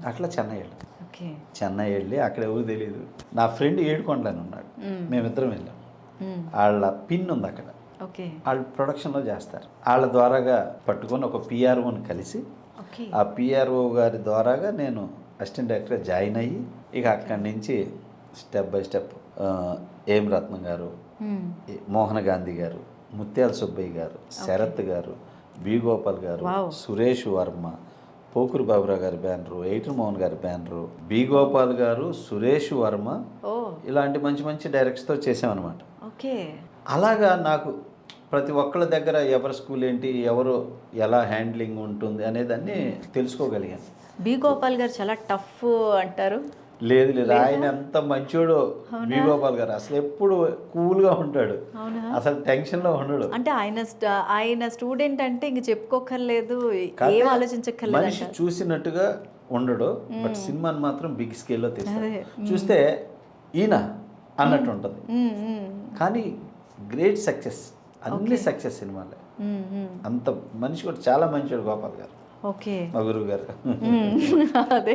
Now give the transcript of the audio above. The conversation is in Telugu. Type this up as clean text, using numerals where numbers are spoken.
అట్లా చెన్నై వెళ్ళాం. ఓకే. చెన్నై వెళ్ళి అక్కడ ఎవరు తెలియదు. నా ఫ్రెండ్ ఏడుకొండలని ఉన్నాడు, మేమిద్దరం వెళ్ళాం. వాళ్ళ పిన్ ఉంది అక్కడ, ఓకే. వాళ్ళు ప్రొడక్షన్లో చేస్తారు. వాళ్ళ ద్వారాగా పట్టుకొని ఒక పిఆర్ఓని కలిసి, ఓకే. ఆ పిఆర్ఓ గారి ద్వారాగా నేను అసిస్టెంట్ డైరెక్టర్ జాయిన్ అయ్యి, ఇక అక్కడి నుంచి స్టెప్ బై స్టెప్ ఏం రత్నం గారు, మోహన గాంధీ గారు, ముత్యాల సుబ్బయ్య గారు, శరత్ గారు, బి గోపాల్ గారు, సురేష్ వర్మ, పోకురు బాబురావు గారి బ్యానరు, ఎయిటర్ మోహన్ గారి బ్యానరు, బి గోపాల్ గారు, సురేష్ వర్మ, ఇలాంటి మంచి మంచి డైరెక్టర్స్తో చేసామన్నమాట. ఓకే. అలాగా నాకు ప్రతి ఒక్కళ్ళ దగ్గర ఎవరి స్కూల్ ఏంటి, ఎవరు ఎలా హ్యాండ్లింగ్ ఉంటుంది అనేదాన్ని తెలుసుకోగలిగాను. బి గోపాల్ గారు చాలా టఫ్ అంటారు. లేదు లేదు, ఆయన ఎంత మంచోడు బి గోపాల్ గారు. అసలు ఎప్పుడు కూల్గా ఉంటాడు, అసలు టెన్షన్లో ఉండడు. అంటే ఆయన స్టూడెంట్ అంటే ఇంక చెప్పుకోకర్లేదు, ఏం ఆలోచించక్కర్లేదు. మనిషి చూసినట్టుగా ఉండడు, బట్ సినిమాని మాత్రం బిగ్ స్కేల్లో తీస్తాడు. చూస్తే ఈయన అన్నట్టు ఉంటుంది, కానీ గ్రేట్ సక్సెస్, అన్ని సక్సెస్ సినిమాలే. అంత మనిషి కూడా చాలా మంచోడు గోపాల్ గారు. ఓకే. మా గురువు గారు. అదే